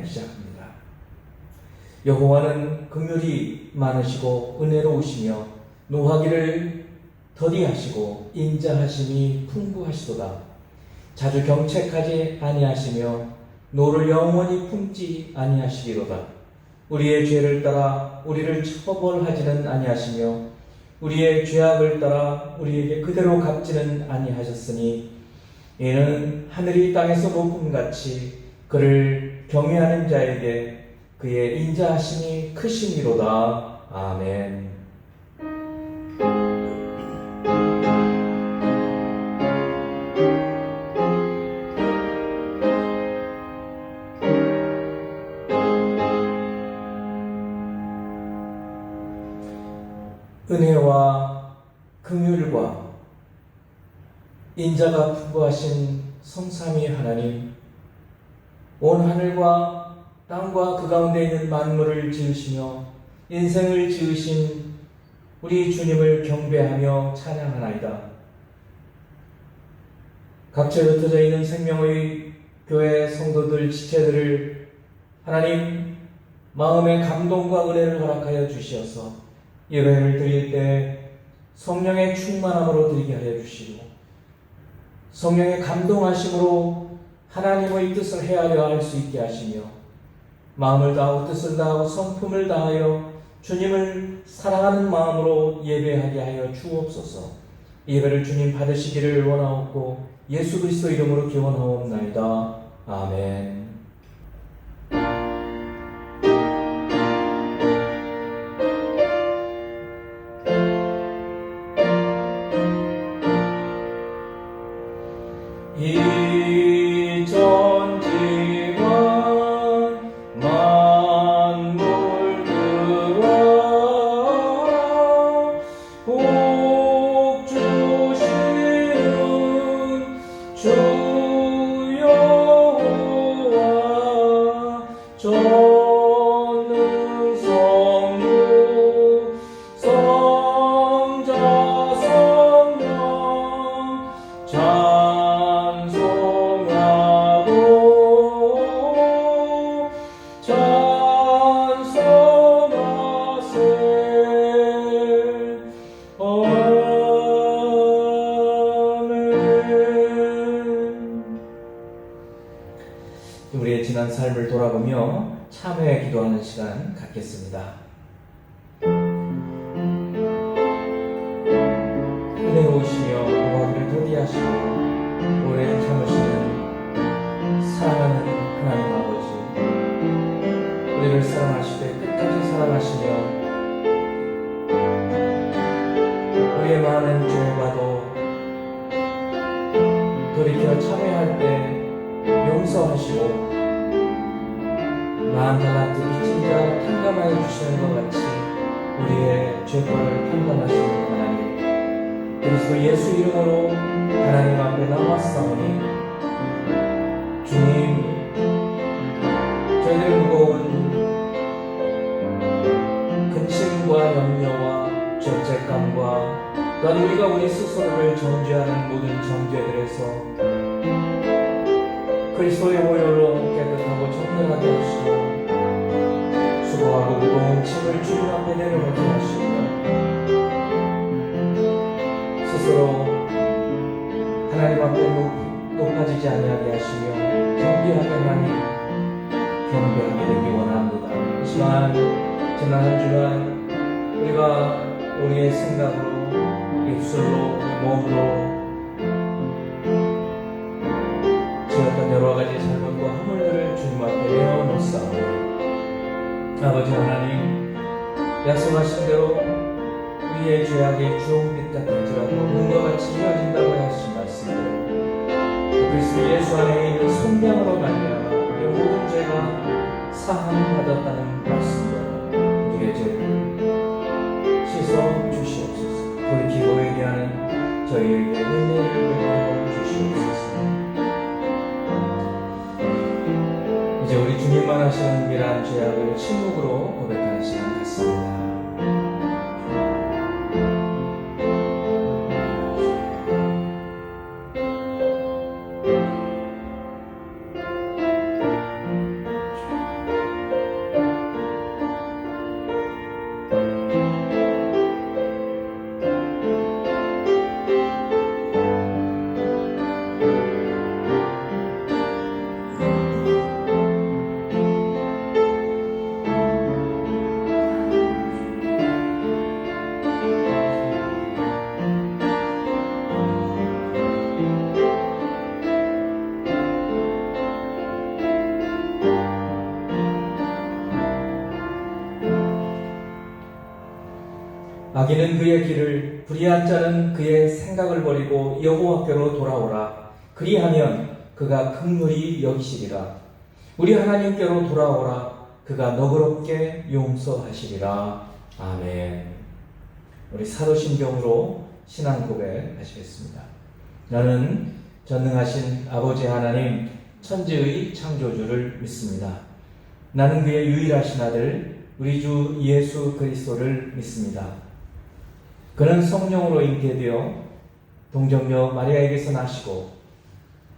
시작합니다. 여호와는 긍휼이 많으시고 은혜로우시며 노하기를 더디하시고 인자하심이 풍부하시도다. 자주 경책하지 아니하시며 노를 영원히 품지 아니하시리로다. 우리의 죄를 따라 우리를 처벌하지는 아니하시며 우리의 죄악을 따라 우리에게 그대로 갚지는 아니하셨으니 이는 하늘이 땅에서 높음같이 그를 경외하는 자에게 그의 인자하심이 크심이로다. 아멘. 은혜와 긍휼과 인자가 풍부하신 성삼위 하나님, 온 하늘과 땅과 그 가운데 있는 만물을 지으시며 인생을 지으신 우리 주님을 경배하며 찬양하나이다. 각처에 흩어져 있는 생명의 교회 성도들 지체들을 하나님 마음의 감동과 은혜를 허락하여 주시어서 예배를 드릴 때 성령의 충만함으로 드리게 하여 주시고 성령의 감동하심으로 하나님의 뜻을 헤아려 할 수 있게 하시며 마음을 다하고 뜻을 다하고 성품을 다하여 주님을 사랑하는 마음으로 예배하게 하여 주옵소서. 예배를 주님 받으시기를 원하옵고 예수 그리스도 이름으로 기원하옵나이다. 아멘. 우리의 지난 삶을 돌아보며 참회 기도하는 시간 갖겠습니다. 은혜로우시며 노하기를 더디하시고 오래 참으시는 사랑하는 하나님 아버지, 우리를 사랑하시되 끝까지 사랑하시며 우리의 많은 죄와도 돌이켜 참회할 때 용서하시고 마음 달라뜨 미친 자 탕감하여 주시는 것 같이 우리의 죄과를 판단하시는 하나님, 그리스도 예수 이름으로 하나님 앞에 나왔사오니 주님, 저희들 무거운 근심과 염려와 죄책감과 또한 우리가 우리 스스로를 정죄하는 모든 정죄들에서 그리스도의 보혈로 깨끗하고 정결하게 하시고 수고하고 무거운 짐을 주님 앞에 내려놓게 하시고 스스로 하나님 앞에 높아지지 아니하게 하시며 경배하게 하나님 경배하게 되기 원합니다. 이 시간 지난 한 주간 우리가 우리의 생각으로 입술로 몸으로 지었던 여러 가지 잘못과 허물들을 주님 앞에 내어놓사오니 아버지 하나님, 약속하신 대로 우리의 죄악의 주홍빛 같을지라도 눈과 같이 이어진다고 하신 말씀대로 그리스도 예수 안에 있는 성령으로 말미암아 우리의 모든 죄가 사함받았다는 말씀대로 우리의 죄를 씻어 주시옵소서. 돌이키고 회개하는 저희에게 은혜를 베풀어 주시옵소서. 이제 우리 주님만 하시는 은밀한 죄악을 침묵으로 고백하는 시간 같습니다. 악인은 그의 길을, 불의한 자는 그의 생각을 버리고 여호와께로 돌아오라. 그리하면 그가 긍휼히 여기시리라. 우리 하나님께로 돌아오라. 그가 너그럽게 용서하시리라. 아멘. 우리 사도신경으로 신앙 고백하시겠습니다. 나는 전능하신 아버지 하나님 천지의 창조주를 믿습니다. 나는 그의 유일하신 아들 우리 주 예수 그리스도를 믿습니다. 그는 성령으로 잉태되어 동정녀 마리아에게서 나시고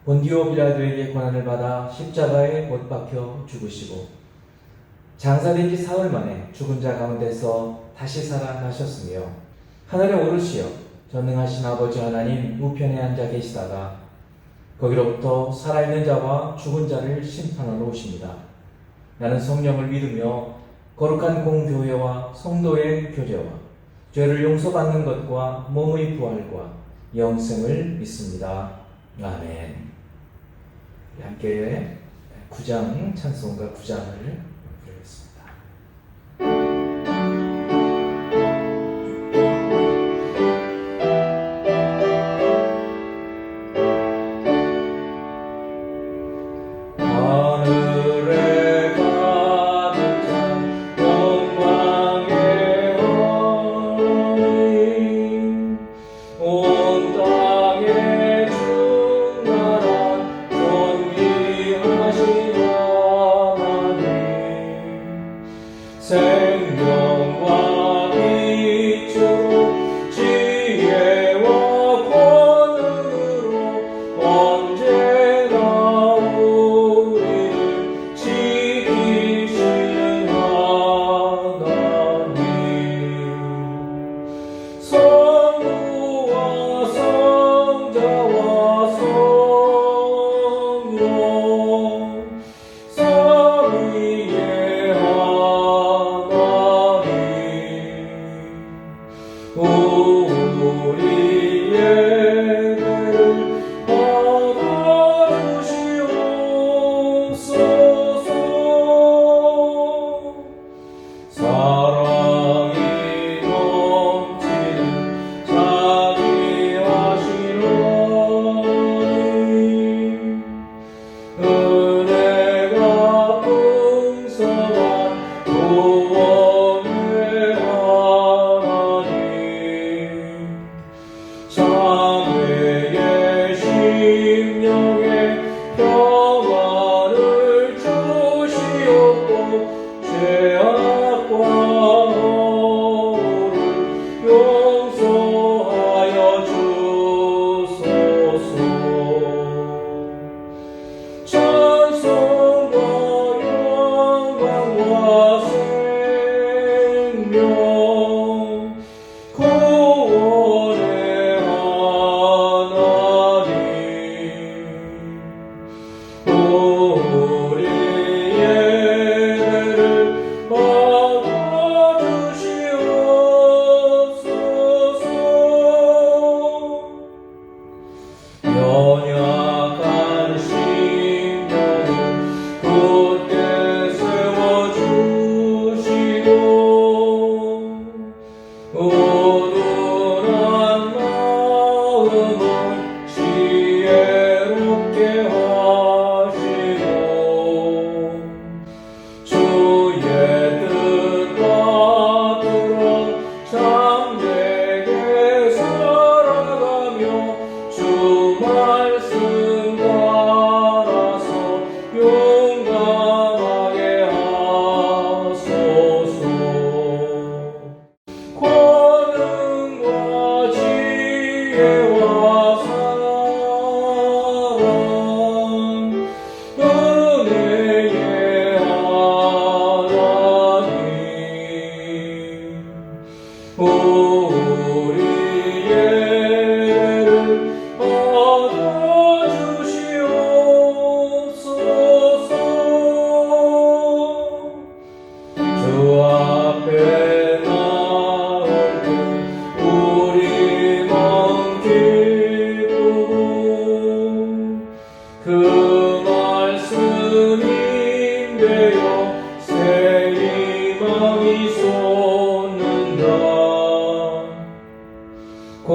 본디오 빌라도에게 고난을 받아 십자가에 못 박혀 죽으시고 장사된 지 사흘 만에 죽은 자 가운데서 다시 살아나셨으며 하늘에 오르시어 전능하신 아버지 하나님 우편에 앉아 계시다가 거기로부터 살아있는 자와 죽은 자를 심판하러 오십니다. 나는 성령을 믿으며 거룩한 공교회와 성도의 교제와 죄를 용서받는 것과 몸의 부활과 영생을 믿습니다. 아멘. 함께 9장 찬송가 9장을 부르겠습니다. 생명과 빛으로 지혜와 권으로 언제나 우리를 지키시는 하나님 성부와 성자와 성령 삼위의 우리 예배를 받아주시옵소서. 사랑이 넘치는 자비하시는 은혜가 풍성한 구원의 장래의 심령에 평안을 주시옵고 죄악과 허물을 용서하여 주소서. 찬송과 영광과 생명 우리 예배를 받아주시옵소서. 연약한 심령을 굳게 세워주시고 우둔한 마음을 지혜롭게 하시고 주의 뜻 받들어 참되게 살아가며 주 말씀 따라서 용감하게 하소서. 권능과 지혜와 사랑 은혜의 하나님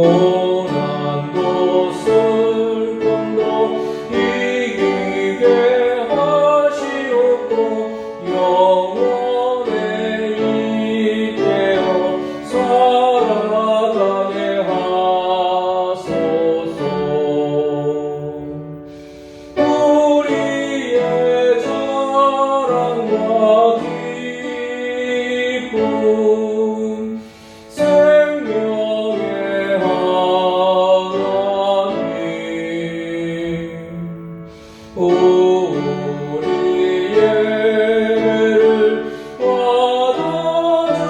고난도 슬픔도 이기게 하시옵고 영원에 이대로 살아가게 하소서. 우리의 자랑과 기쁨 생명의 하나님, 우리의 예배를 받아주시옵소서.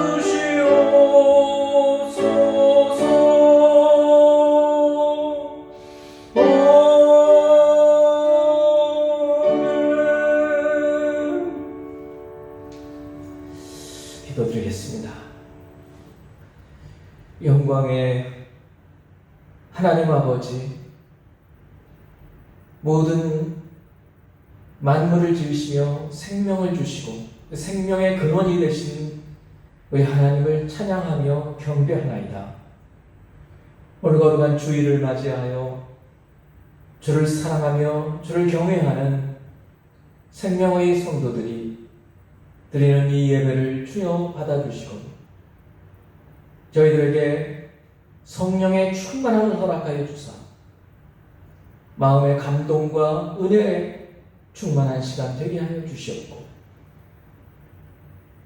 아멘. 기도드리겠습니다. 영광의 하나님 아버지, 모든 만물을 지으시며 생명을 주시고 그 생명의 근원이 되신 우리 하나님을 찬양하며 경배하나이다. 오늘 거룩한 주일을 맞이하여 주를 사랑하며 주를 경외하는 생명의 성도들이 드리는 이 예배를 주여 받아주시고 저희들에게 성령의 충만함을 허락하여 주사 마음의 감동과 은혜에 충만한 시간 되게 하여 주시옵고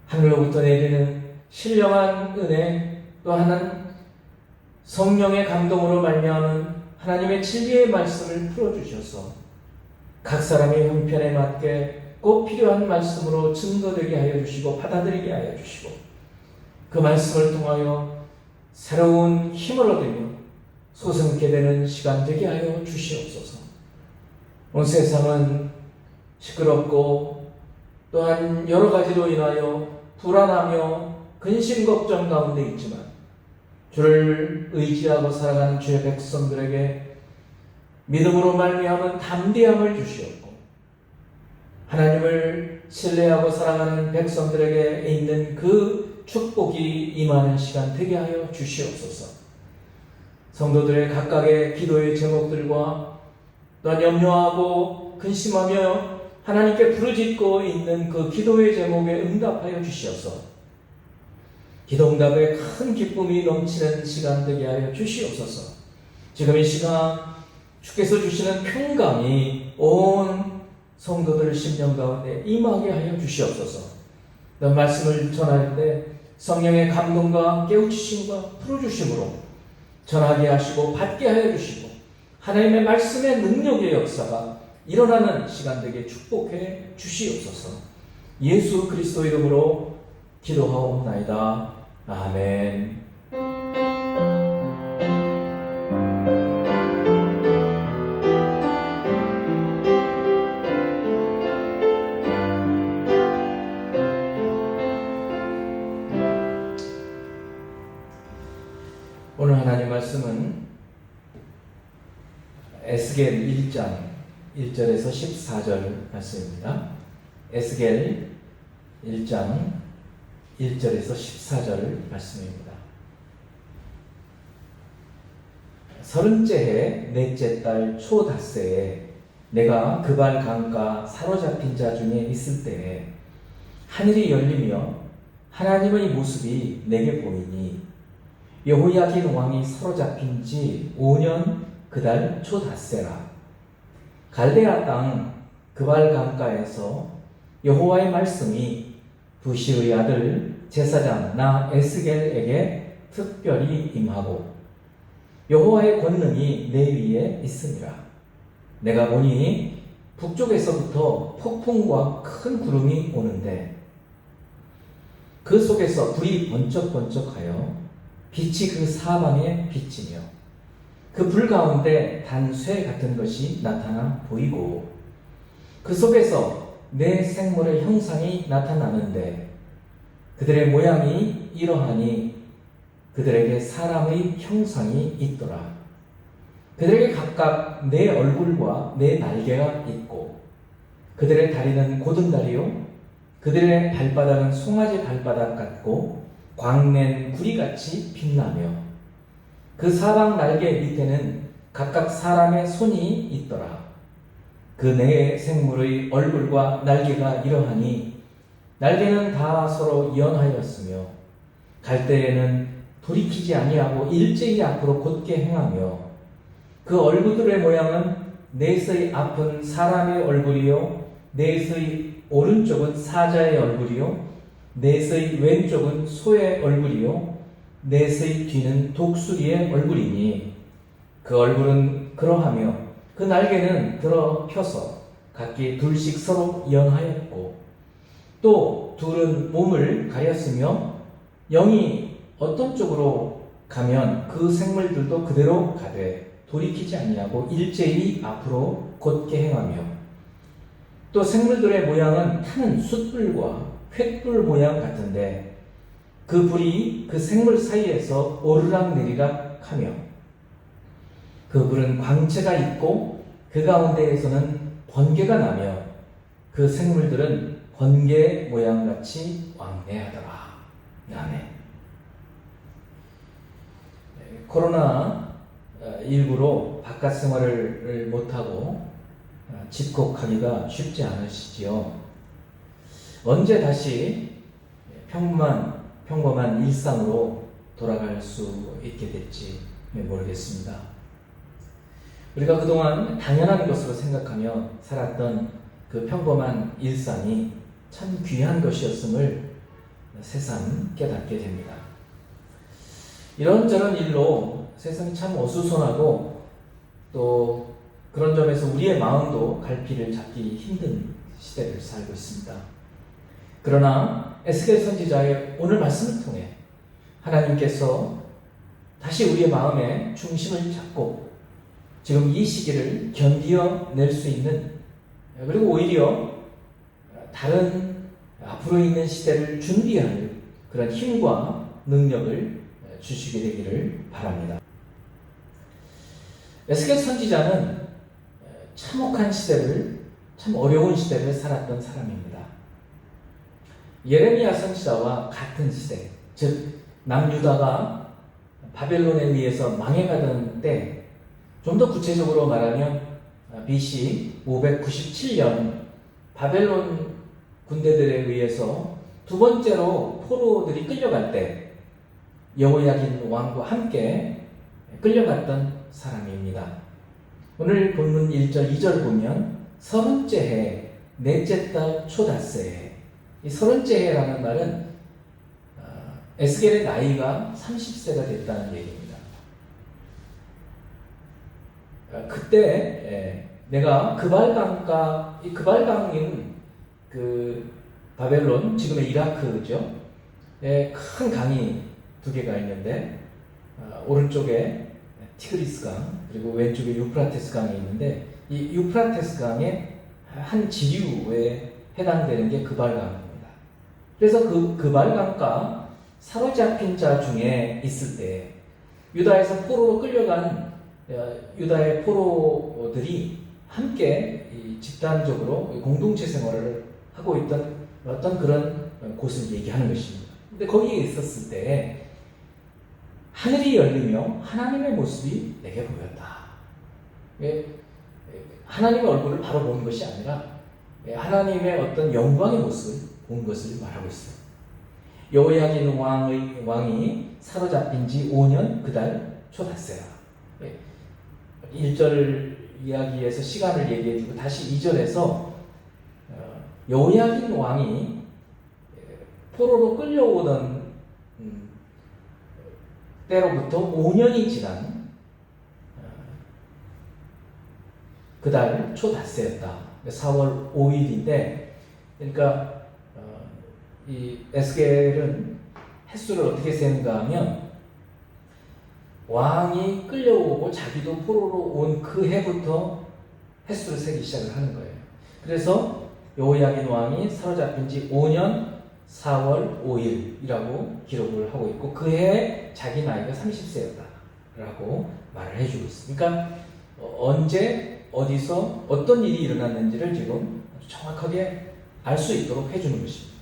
하늘로부터 내리는 신령한 은혜 또 하나는 성령의 감동으로 말미암은 하나님의 진리의 말씀을 풀어주셔서 각 사람의 형편에 맞게 꼭 필요한 말씀으로 증거되게 하여 주시고 받아들이게 하여 주시고 그 말씀을 통하여 새로운 힘을 얻으며 소생케 되는 시간 되게 하여 주시옵소서. 온 세상은 시끄럽고 또한 여러 가지로 인하여 불안하며 근심 걱정 가운데 있지만 주를 의지하고 살아가는 주의 백성들에게 믿음으로 말미암은 담대함을 주시옵고 하나님을 신뢰하고 살아가는 백성들에게 있는 그 축복이 임하는 시간 되게 하여 주시옵소서. 성도들의 각각의 기도의 제목들과 또한 염려하고 근심하며 하나님께 부르짖고 있는 그 기도의 제목에 응답하여 주시옵소서. 기도응답에 큰 기쁨이 넘치는 시간 되게 하여 주시옵소서. 지금 이 시간 주께서 주시는 평강이 온 성도들 심령 가운데 임하게 하여 주시옵소서. 너 말씀을 전할 때 성령의 감동과 깨우치심과 풀어주심으로 전하게 하시고 받게 하여 주시고 하나님의 말씀의 능력의 역사가 일어나는 시간 되게 축복해 주시옵소서. 예수 그리스도 이름으로 기도하옵나이다. 아멘. 오늘 하나님 말씀은 에스겔 1장 1절에서 14절 말씀입니다. 에스겔 1장 1절에서 14절 말씀입니다. 30째 해 넷째 달 초닷새에 내가 그발 강가 사로잡힌 자 중에 있을 때에 하늘이 열리며 하나님의 모습이 내게 보이니 여호야긴 왕이 사로잡힌 지 5년 그달 초닷새라. 갈대아 땅 그발 강가에서 여호와의 말씀이 부시의 아들 제사장 나 에스겔에게 특별히 임하고 여호와의 권능이 내 위에 있으니라. 내가 보니 북쪽에서부터 폭풍과 큰 구름이 오는데 그 속에서 불이 번쩍번쩍하여 빛이 그 사방에 비치며 그 불 가운데 단쇠 같은 것이 나타나 보이고 그 속에서 내 생물의 형상이 나타나는데 그들의 모양이 이러하니 그들에게 사람의 형상이 있더라. 그들에게 각각 내 얼굴과 내 날개가 있고 그들의 다리는 고든 다리요 그들의 발바닥은 송아지 발바닥 같고 광낸 구리같이 빛나며 그 사방 날개 밑에는 각각 사람의 손이 있더라. 그 네 생물의 얼굴과 날개가 이러하니 날개는 다 서로 연하였으며 갈 때에는 돌이키지 아니하고 일제히 앞으로 곧게 행하며 그 얼굴들의 모양은 넷의 앞은 사람의 얼굴이요 넷의 오른쪽은 사자의 얼굴이요 넷의 왼쪽은 소의 얼굴이요 넷의 뒤는 독수리의 얼굴이니 그 얼굴은 그러하며 그 날개는 들어 펴서 각기 둘씩 서로 연하였고 또 둘은 몸을 가렸으며 영이 어떤 쪽으로 가면 그 생물들도 그대로 가되 돌이키지 아니하고 일제히 앞으로 곧게 행하며 또 생물들의 모양은 타는 숯불과 횃불 모양 같은데 그 불이 그 생물 사이에서 오르락내리락 하며 그 불은 광채가 있고 그 가운데에서는 번개가 나며 그 생물들은 번개 모양같이 왕래하더라. 아멘. 코로나19로 바깥 생활을 못하고 집콕하기가 쉽지 않으시지요. 언제 다시 평범한 일상으로 돌아갈 수 있게 될지 모르겠습니다. 우리가 그동안 당연한 것으로 생각하며 살았던 그 평범한 일상이 참 귀한 것이었음을 새삼 깨닫게 됩니다. 이런저런 일로 세상이 참 어수선하고 또 그런 점에서 우리의 마음도 갈피를 잡기 힘든 시대를 살고 있습니다. 그러나 에스겔 선지자의 오늘 말씀을 통해 하나님께서 다시 우리의 마음의 중심을 잡고 지금 이 시기를 견디어낼 수 있는 그리고 오히려 다른 앞으로 있는 시대를 준비할 그런 힘과 능력을 주시게 되기를 바랍니다. 에스겔 선지자는 참혹한 시대를 참 어려운 시대를 살았던 사람입니다. 예레미야 선지자와 같은 시대, 즉 남유다가 바벨론에 의해서 망해가던 때 좀 더 구체적으로 말하면 BC 597년 바벨론 군대들에 의해서 두 번째로 포로들이 끌려갈 때 여호야긴 왕과 함께 끌려갔던 사람입니다. 오늘 본문 1절 2절 보면 30째 해 넷째 달 초닷새 이 30째 해라는 말은 에스겔의 나이가 30세가 됐다는 얘기입니다. 그때 내가 그발강인 그 바벨론 지금의 이라크죠. 큰 강이 두 개가 있는데 오른쪽에 티그리스 강 그리고 왼쪽에 유프라테스 강이 있는데 이 유프라테스 강의 한 지류에 해당되는 게 그발강입니다. 그래서 그발강가 사로잡힌 자 중에 있을 때 유다에서 포로로 끌려간 유다의 포로들이 함께 집단적으로 공동체 생활을 하고 있던 어떤 그런 곳을 얘기하는 것입니다. 근데 거기에 있었을 때 하늘이 열리며 하나님의 모습이 내게 보였다. 하나님의 얼굴을 바로 본 것이 아니라 하나님의 어떤 영광의 모습을 본 것을 말하고 있어요. 여호야긴 왕이 사로잡힌 지 5년 그달 초닷새라. 1절 이야기에서 시간을 얘기해주고 다시 2절에서 여호야긴 왕이 포로로 끌려오던 때로부터 5년이 지난 그달 초닷새였다. 4월 5일인데 그러니까 이 에스겔은 횟수를 어떻게 세는가 하면 왕이 끌려오고 자기도 포로로 온 그 해부터 횟수를 세기 시작을 하는 거예요. 그래서 여호야긴 왕이 사로잡힌 지 5년 4월 5일이라고 기록을 하고 있고 그 해에 자기 나이가 30세였다라고 말을 해주고 있습니다. 그러니까 언제 어디서 어떤 일이 일어났는지를 지금 정확하게 알 수 있도록 해주는 것입니다.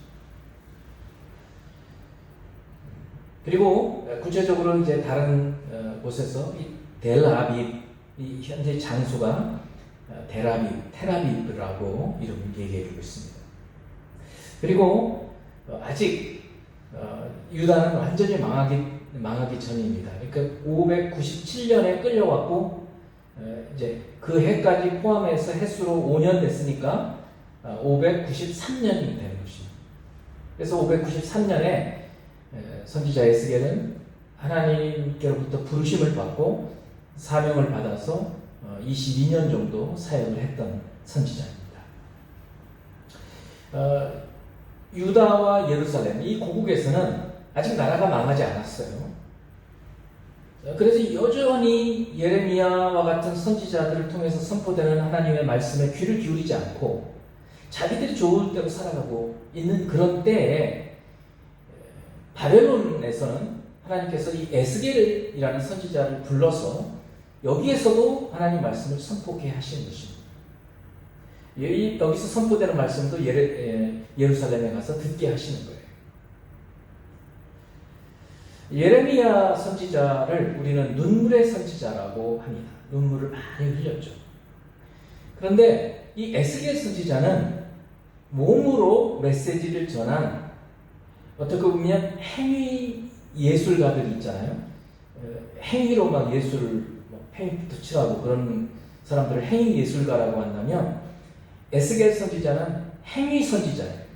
그리고 구체적으로 이제 다른 곳에서 이 델아빕, 이 현재 장소가 테라비브라고 이름을 얘기해주고 있습니다. 그리고 아직 유다는 완전히 망하기 전입니다. 그러니까 597년에 끌려왔고 이제 그 해까지 포함해서 횟수로 5년 됐으니까 593년이 되는 것입니다. 그래서 593년에 선지자 에스겔은 하나님께로부터 부르심을 받고 사명을 받아서 22년 정도 사역을 했던 선지자입니다. 유다와 예루살렘 이 고국에서는 아직 나라가 망하지 않았어요. 그래서 여전히 예레미야와 같은 선지자들을 통해서 선포되는 하나님의 말씀에 귀를 기울이지 않고 자기들이 좋을 대로 살아가고 있는 그런 때에 바벨론에서는 하나님께서 이 에스겔이라는 선지자를 불러서 여기에서도 하나님 말씀을 선포케 하신 것입니다. 여기서 선포되는 말씀도 예루살렘에 가서 듣게 하시는 거예요. 예레미야 선지자를 우리는 눈물의 선지자라고 합니다. 눈물을 많이 흘렸죠. 그런데 이 에스겔 선지자는 몸으로 메시지를 전한 어떻게 보면 행위 예술가들이 있잖아요. 행위로 막 예술을 페인트 칠하고 그런 사람들을 행위 예술가라고 한다면 에스겔 선지자는 행위 선지자예요.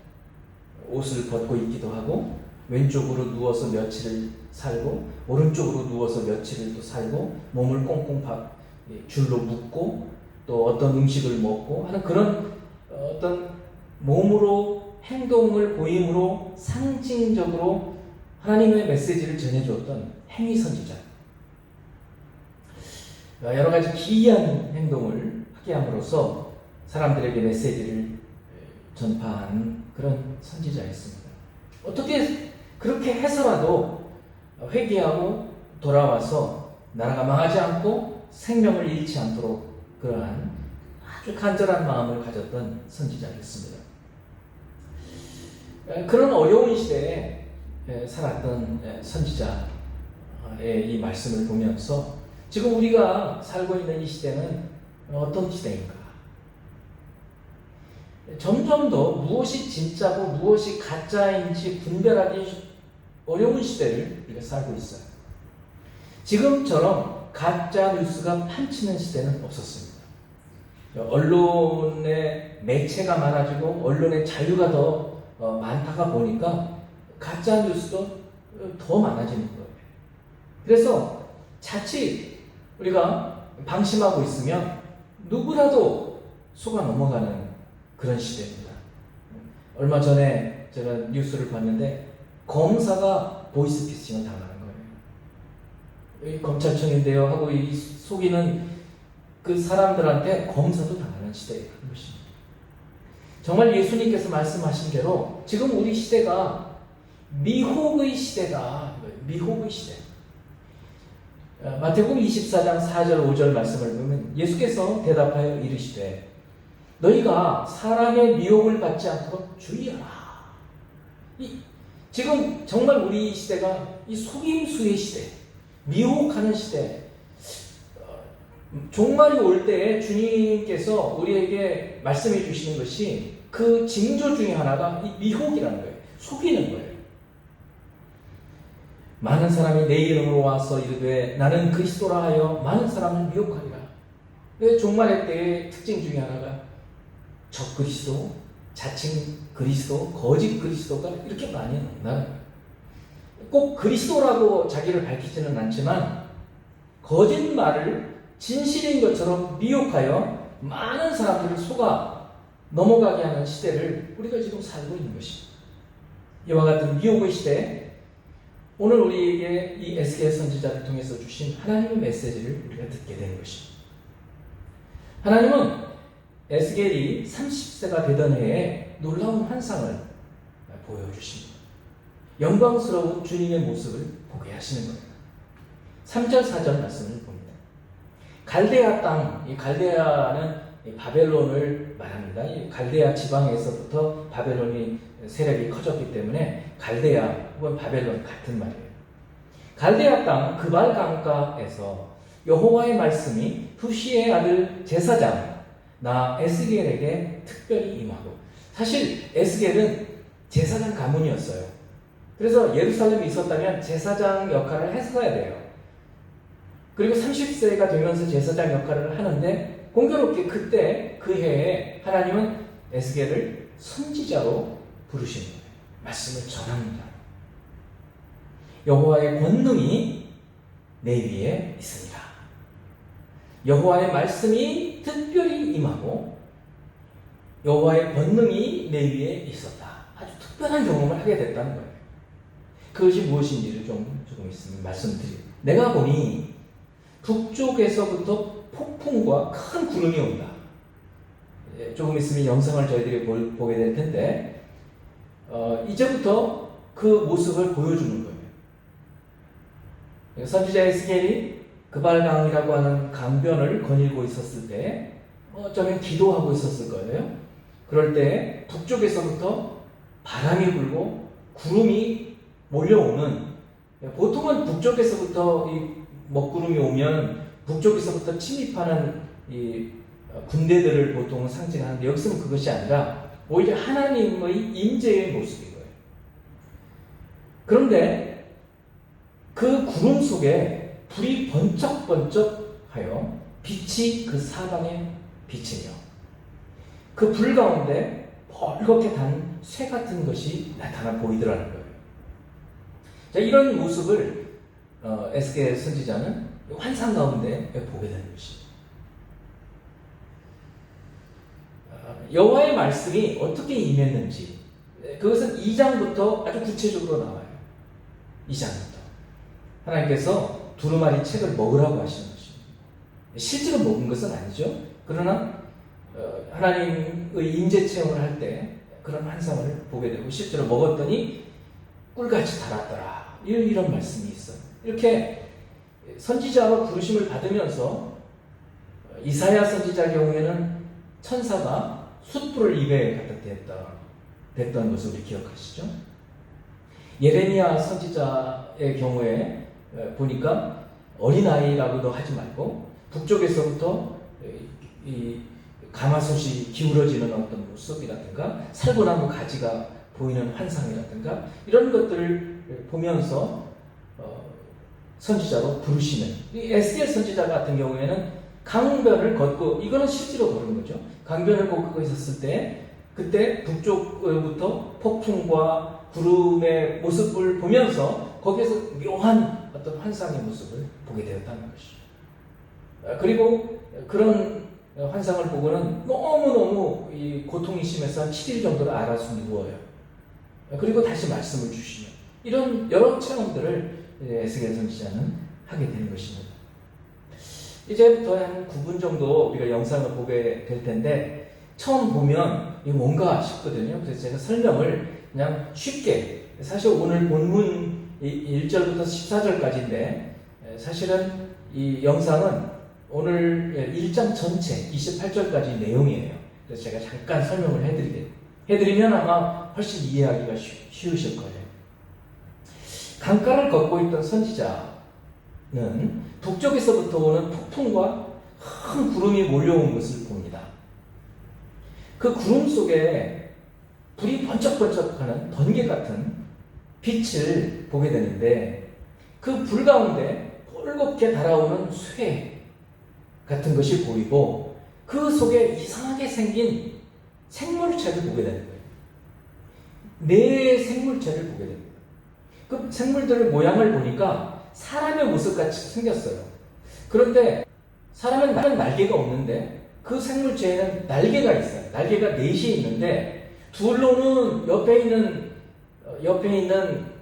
옷을 벗고 있기도 하고 왼쪽으로 누워서 며칠을 살고 오른쪽으로 누워서 며칠을 또 살고 몸을 꽁꽁 줄로 묶고 또 어떤 음식을 먹고 하는 그런 어떤 몸으로 행동을 보임으로 상징적으로 하나님의 메시지를 전해주었던 행위 선지자. 여러 가지 기이한 행동을 하게 함으로써 사람들에게 메시지를 전파한 그런 선지자였습니다. 어떻게 그렇게 해서라도 회개하고 돌아와서 나라가 망하지 않고 생명을 잃지 않도록 그러한 아주 간절한 마음을 가졌던 선지자였습니다. 그런 어려운 시대에 살았던 선지자의 이 말씀을 보면서 지금 우리가 살고 있는 이 시대는 어떤 시대인가? 점점 더 무엇이 진짜고 무엇이 가짜인지 분별하기 어려운 시대를 우리가 살고 있어요. 지금처럼 가짜 뉴스가 판치는 시대는 없었습니다. 언론의 매체가 많아지고 언론의 자유가 더 많다가 보니까 가짜 뉴스도 더 많아지는 거예요. 그래서 자칫 우리가 방심하고 있으면 누구라도 속아 넘어가는 그런 시대입니다. 얼마 전에 제가 뉴스를 봤는데 검사가 보이스피싱을 당하는 거예요. 검찰청인데요 하고 이 속이는 그 사람들한테 검사도 당하는 시대인 것입니다. 정말 예수님께서 말씀하신 대로 지금 우리 시대가 미혹의 시대다. 미혹의 시대. 마태복음 24장 4절 5절 말씀을 보면 예수께서 대답하여 이르시되 너희가 사람의 미혹을 받지 않도록 주의하라. 지금 정말 우리 시대가 이 속임수의 시대, 미혹하는 시대, 종말이 올 때 주님께서 우리에게 말씀해 주시는 것이 그 징조 중에 하나가 이 미혹이라는 거예요. 속이는 거예요. 많은 사람이 내 이름으로 와서 이르되 나는 그리스도라 하여 많은 사람을 미혹하리라. 종말의 때의 특징 중에 하나가 적그리스도, 자칭 그리스도, 거짓 그리스도가 이렇게 많이 나온다는 거예요. 꼭 그리스도라고 자기를 밝히지는 않지만 거짓말을 진실인 것처럼 미혹하여 많은 사람들을 속아 넘어가게 하는 시대를 우리가 지금 살고 있는 것입니다. 이와 같은 미혹의 시대, 오늘 우리에게 이 에스겔 선지자를 통해서 주신 하나님의 메시지를 우리가 듣게 되는 것입니다. 하나님은 에스겔이 30세가 되던 해에 놀라운 환상을 보여주십니다. 영광스러운 주님의 모습을 보게 하시는 겁니다. 3절 4절 말씀을 봅니다. 갈대아 땅, 이 갈대아는 바벨론을 말합니다. 이 갈대아 지방에서부터 바벨론이 세력이 커졌기 때문에 갈대아 혹은 바벨론 같은 말이에요. 갈대아 땅 그발 강가에서 여호와의 말씀이 후시의 아들 제사장 나 에스겔에게 특별히 임하고, 사실 에스겔은 제사장 가문이었어요. 그래서 예루살렘에 있었다면 제사장 역할을 했어야 돼요. 그리고 30세가 되면서 제사장 역할을 하는데, 공교롭게 그때 그 해에 하나님은 에스겔을 선지자로 부르신 거예요. 말씀을 전합니다. 여호와의 권능이 내 위에 있습니다. 여호와의 말씀이 특별히 임하고 여호와의 권능이 내 위에 있었다. 아주 특별한 경험을 하게 됐다는 거예요. 그것이 무엇인지를 조금 있으면 말씀드리고, 내가 보니 북쪽에서부터 폭풍과 큰 구름이 온다. 조금 있으면 영상을 저희들이 보게 될 텐데, 이제부터 그 모습을 보여주는 거예요. 선지자 에스겔이 그발강이라고 하는 강변을 거닐고 있었을 때, 어쩌면 기도하고 있었을 거예요. 그럴 때 북쪽에서부터 바람이 불고 구름이 몰려오는, 보통은 북쪽에서부터 이 먹구름이 오면 북쪽에서부터 침입하는 이 군대들을 보통 상징하는데, 여기서는 그것이 아니라 오히려 하나님의 임재의 모습인 거예요. 그런데 그 구름 속에 불이 번쩍번쩍하여 빛이 그 사방에 비치며 그 불 가운데 벌겋게 단 쇠 같은 것이 나타나 보이더라는 거예요. 자, 이런 모습을 에스겔 선지자는 환상 가운데 보게 되는 것입니다. 여호와의 말씀이 어떻게 임했는지, 그것은 2장부터 아주 구체적으로 나와요. 2장부터 하나님께서 두루마리 책을 먹으라고 하시는 것입니다. 실제로 먹은 것은 아니죠. 그러나 하나님의 임재 체험을 할 때 그런 환상을 보게 되고, 실제로 먹었더니 꿀같이 달았더라, 이런 말씀이 있어요. 이렇게 선지자로 부르심을 받으면서 이사야 선지자 경우에는 천사가 숯불을 입에 갖다 댔던 것을 우리 기억하시죠? 예레미야 선지자의 경우에 보니까 어린아이라고도 하지 말고 북쪽에서부터 이 가마솥이 기울어지는 어떤 모습이라든가 살구나무 가지가 보이는 환상이라든가 이런 것들을 보면서 선지자로 부르시는, 이 에스겔 선지자 같은 경우에는 강변을 걷고, 이거는 실제로 걸은 거죠. 강변을 걷고 있었을 때 그때 북쪽부터 폭풍과 구름의 모습을 보면서 거기에서 묘한 어떤 환상의 모습을 보게 되었다는 것이죠. 그리고 그런 환상을 보고는 너무너무 이 고통이 심해서 한 7일 정도를 알아서 누워요. 그리고 다시 말씀을 주시며, 이런 여러 체험들을 에스겔 선지자는 하게 되는 것입니다. 이제부터 한 9분 정도 우리가 영상을 보게 될 텐데, 처음 보면 이게 뭔가 싶거든요. 그래서 제가 설명을 그냥 쉽게, 사실 오늘 본문 1절부터 14절까지인데 사실은 이 영상은 오늘 1장 전체 28절까지 내용이에요. 그래서 제가 잠깐 설명을 해드리면 아마 훨씬 이해하기가 쉬우실 거예요. 강가를 걷고 있던 선지자는 북쪽에서부터 오는 폭풍과 큰 구름이 몰려온 것을 봅니다. 그 구름 속에 불이 번쩍번쩍하는 번개 같은 빛을 보게 되는데, 그 불 가운데 뻘겋게 달아오는 쇠 같은 것이 보이고, 그 속에 이상하게 생긴 생물체를 보게 되는 거예요. 네 생물체를 보게 됩니다. 그 생물들의 모양을 보니까 사람의 모습같이 생겼어요. 그런데 사람은 날개가 없는데 그 생물체에는 날개가 있어요. 날개가 넷이 있는데 둘로는 옆에 있는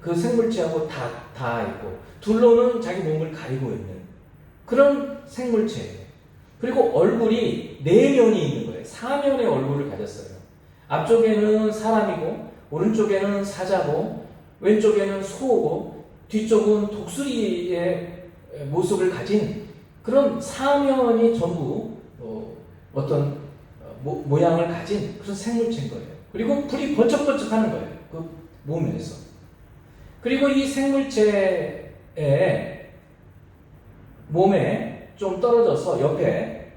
그 생물체하고 다 있고, 둘로는 자기 몸을 가리고 있는 그런 생물체예요. 그리고 얼굴이 네 면이 있는 거예요. 사면의 얼굴을 가졌어요. 앞쪽에는 사람이고, 오른쪽에는 사자고, 왼쪽에는 소고, 뒤쪽은 독수리의 모습을 가진 그런 사면이 전부 어떤 모양을 가진 그런 생물체인 거예요. 그리고 불이 번쩍번쩍하는 거예요. 그 몸에서. 그리고 이 생물체의 몸에 좀 떨어져서 옆에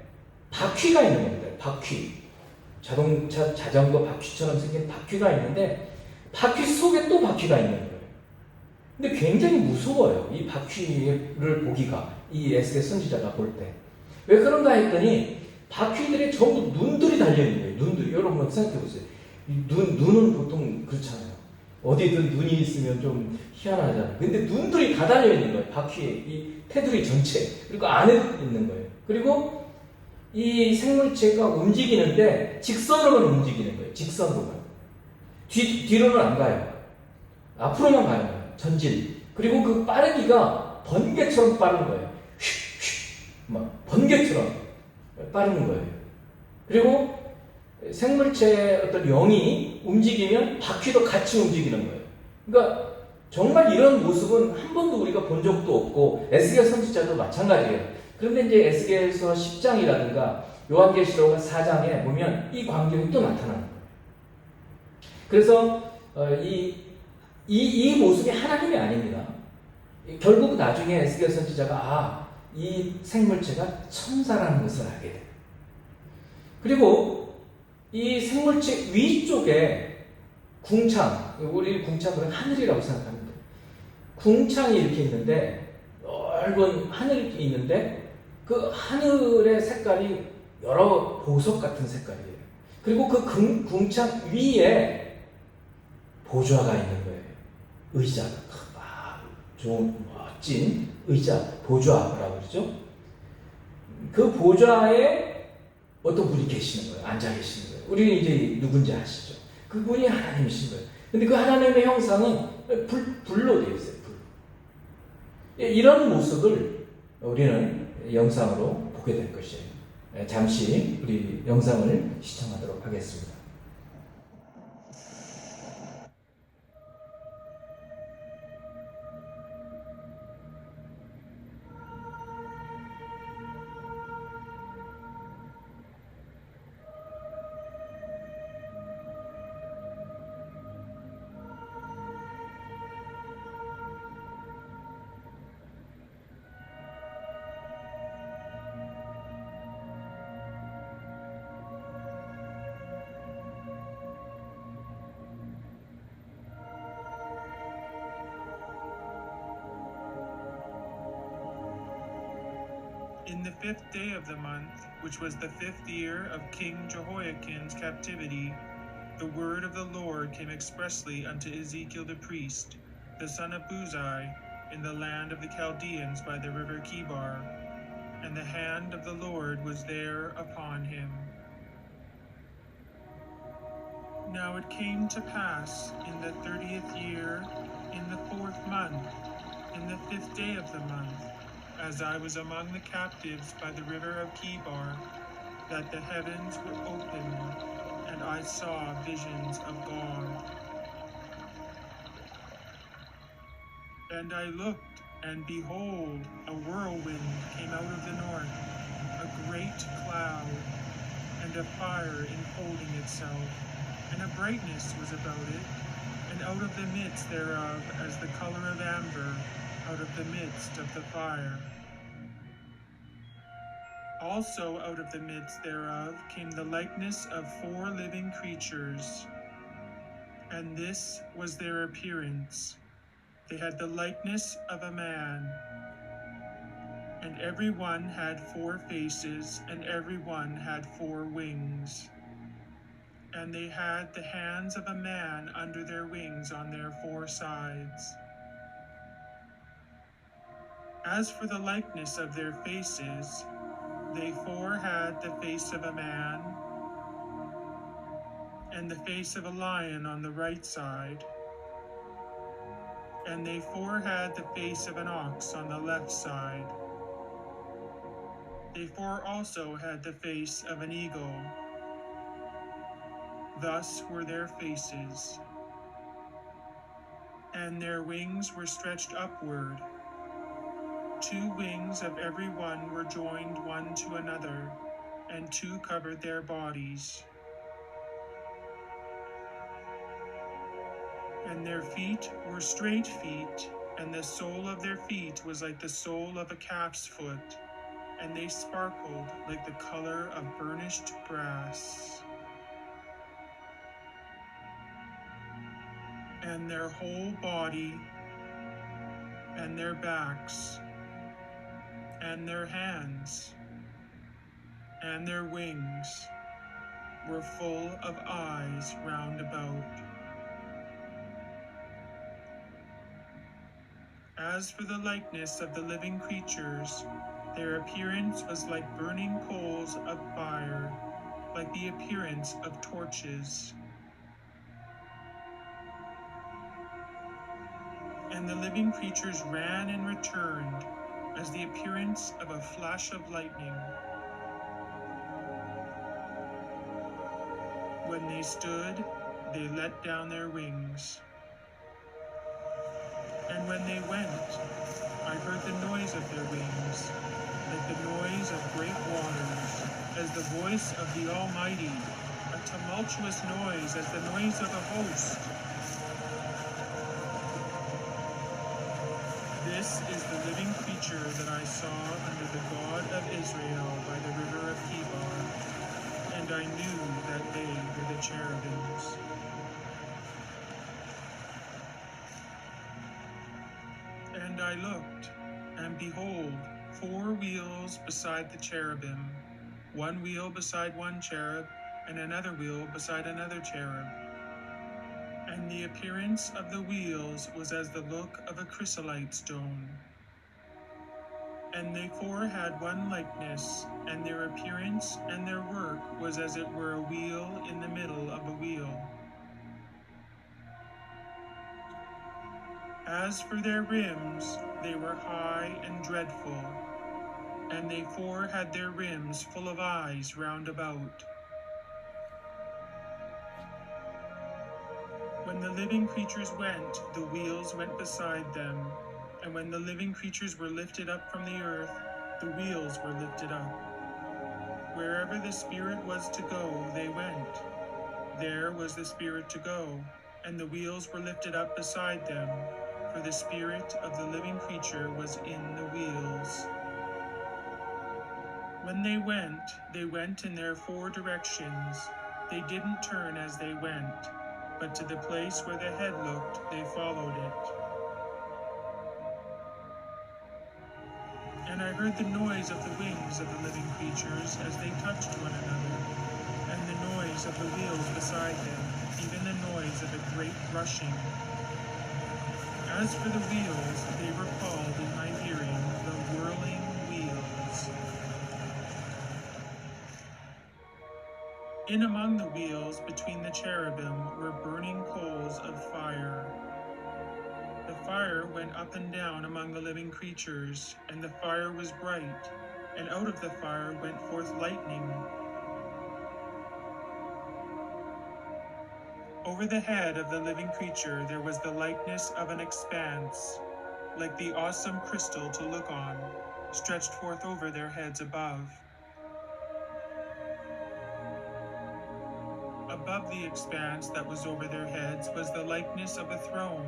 바퀴가 있는 겁니다. 바퀴. 자동차, 자전거 바퀴처럼 생긴 바퀴가 있는데 바퀴 속에 또 바퀴가 있는 거예요. 근데 굉장히 무서워요. 이 바퀴를 보기가. 이 에스겔 선지자가 볼 때. 왜 그런가 했더니 바퀴들에 전부 눈들이 달려있는 거예요. 눈들이. 여러분 생각해보세요. 눈은 보통 그렇잖아요. 어디든 눈이 있으면 좀 희한하잖아요. 근데 눈들이 다 달려있는 거예요. 바퀴에. 이 테두리 전체. 그리고 안에 있는 거예요. 그리고 이 생물체가 움직이는데 직선으로만 움직이는 거예요. 직선으로만. 뒤로는 안 가요. 앞으로만 가요. 전진. 그리고 그 빠르기가 번개처럼 빠른 거예요. 막 번개처럼 빠른 거예요. 그리고 생물체의 어떤 영이 움직이면 바퀴도 같이 움직이는 거예요. 그러니까 정말 이런 모습은 한 번도 우리가 본 적도 없고 에스겔 선지자도 마찬가지예요. 그런데 이제 에스겔서 10장이라든가 요한계시록 4장에 보면 이 광경이 또 나타나는 거예요. 그래서 이 모습이 하나님이 아닙니다. 결국 나중에 에스겔 선지자가 이 생물체가 천사라는 것을 알게 돼요. 그리고 이 생물체 위쪽에 궁창, 우리 궁창은 하늘이라고 생각합니다. 궁창이 이렇게 있는데 넓은 하늘이 있는데 그 하늘의 색깔이 여러 보석 같은 색깔이에요. 그리고 그 궁창 위에 보좌가 있는 거예요. 의자, 좋은 멋진 의자, 보좌라고 그러죠. 그 보좌에 어떤 분이 계시는 거예요. 앉아 계시는 거예요. 우리는 이제 누군지 아시죠? 그분이 하나님이신 거예요. 근데 그 하나님의 형상은 불로 되어 있어요. 불. 이런 모습을 우리는 영상으로 보게 될 것이에요. 잠시 우리 영상을 시청하도록 하겠습니다. In the 5th day of the month, which was the 5th year of King Jehoiakim's captivity, the word of the Lord came expressly unto Ezekiel the priest, the son of Buzi, in the land of the Chaldeans by the river Chebar, and the hand of the Lord was there upon him. Now it came to pass in the 30th year, in the 4th month, in the 5th day of the month, as I was among the captives by the river of Chebar, that the heavens were opened, and I saw visions of God. And I looked, and behold, a whirlwind came out of the north, a great cloud, and a fire enfolding itself, and a brightness was about it, and out of the midst thereof as the color of amber, out of the midst of the fire. Also out of the midst thereof came the likeness of 4 living creatures, and this was their appearance. They had the likeness of a man, and every one had 4 faces, and every one had 4 wings. And they had the hands of a man under their wings on their 4 sides. As for the likeness of their faces, they 4 had the face of a man, and the face of a lion on the right side, and they 4 had the face of an ox on the left side. They 4 also had the face of an eagle. Thus were their faces. And their wings were stretched upward. 2 wings of every one were joined one to another, and 2 covered their bodies. And their feet were straight feet, and the sole of their feet was like the sole of a calf's foot, and they sparkled like the color of burnished brass. And their whole body, and their backs, and their hands, and their wings were full of eyes round about. As for the likeness of the living creatures, their appearance was like burning coals of fire, like the appearance of torches. And the living creatures ran and returned as the appearance of a flash of lightning. When they stood, they let down their wings. And when they went, I heard the noise of their wings, like the noise of great waters, as the voice of the Almighty, a tumultuous noise as the noise of a host. This is the living creature that I saw under the God of Israel by the river of Kibar, and I knew that they were the cherubims. And I looked, and behold, 4 wheels beside the cherubim, 1 wheel beside one cherub, and another wheel beside another cherub. And the appearance of the wheels was as the look of a chrysolite stone. And they 4 had one likeness, and their appearance and their work was as it were a wheel in the middle of a wheel. As for their rims, they were high and dreadful, and they 4 had their rims full of eyes round about. When the living creatures went, the wheels went beside them, and when the living creatures were lifted up from the earth, the wheels were lifted up. Wherever the Spirit was to go, they went. There was the Spirit to go, and the wheels were lifted up beside them, for the Spirit of the living creature was in the wheels. When they went in their 4 directions. They didn't turn as they went, but to the place where the head looked, they followed it. And I heard the noise of the wings of the living creatures as they touched one another, and the noise of the wheels beside them, even the noise of a great rushing. As for the wheels, they were called in my hearing the whirling wheels. In among the wheels between the cherubim were burning coals of fire. The fire went up and down among the living creatures, and the fire was bright, and out of the fire went forth lightning. Over the head of the living creature there was the likeness of an expanse, like the awesome crystal to look on, stretched forth over their heads above. Above the expanse that was over their heads was the likeness of a throne,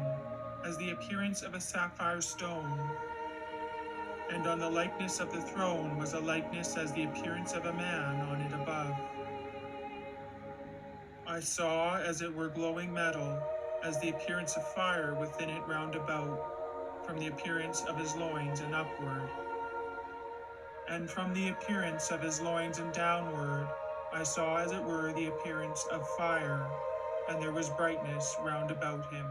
as the appearance of a sapphire stone. And on the likeness of the throne was a likeness as the appearance of a man on it above. I saw as it were glowing metal, as the appearance of fire within it round about, from the appearance of his loins and upward. And from the appearance of his loins and downward, I saw as it were the appearance of fire, and there was brightness round about him.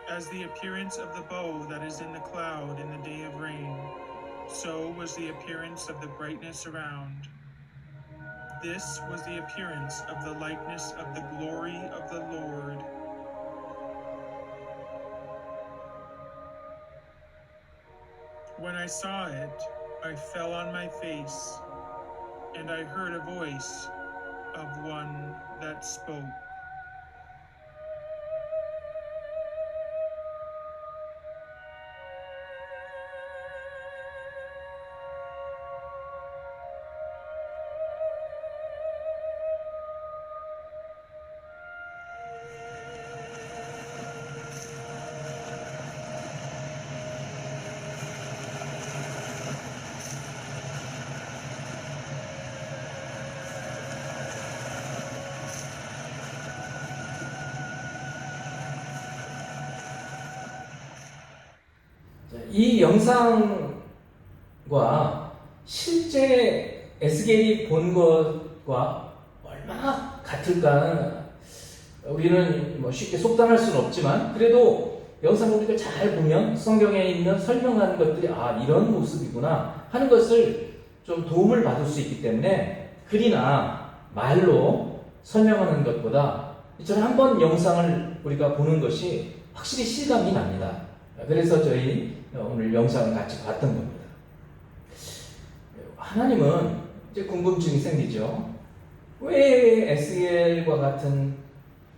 As the appearance of the bow that is in the cloud in the day of rain, so was the appearance of the brightness around. This was the appearance of the likeness of the glory of the Lord. When I saw it, I fell on my face, and I heard a voice of one that spoke. 이 영상과 실제 에스겔이 본 것과 얼마나 같을까는 우리는 뭐 쉽게 속단할 수는 없지만, 그래도 영상을 우리가 잘 보면 성경에 있는 설명하는 것들이 이런 모습이구나 하는 것을 좀 도움을 받을 수 있기 때문에, 글이나 말로 설명하는 것보다 이처럼 한번 영상을 우리가 보는 것이 확실히 실감이 납니다. 그래서 저희 오늘 영상을 같이 봤던 겁니다. 하나님은 이제 궁금증이 생기죠. 왜 에스겔과 같은,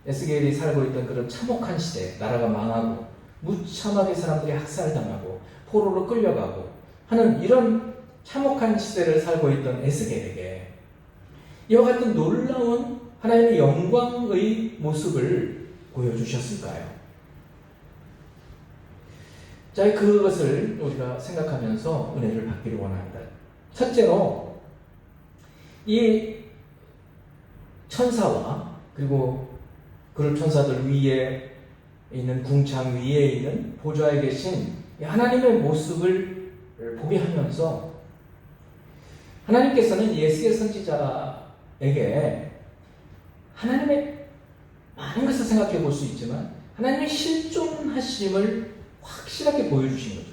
에스겔이 살고 있던 그런 참혹한 시대, 나라가 망하고 무참하게 사람들이 학살당하고 포로로 끌려가고 하는 이런 참혹한 시대를 살고 있던 에스겔에게 이와 같은 놀라운 하나님의 영광의 모습을 보여주셨을까요? 자, 그것을 우리가 생각하면서 은혜를 받기를 원합니다. 첫째로, 이 천사와 그리고 그 천사들 위에 있는, 궁창 위에 있는 보좌에 계신 하나님의 모습을 보게 하면서, 하나님께서는 예수의 선지자에게 하나님의 많은 것을 생각해 볼 수 있지만 하나님의 실존하심을 확실하게 보여주신 거죠.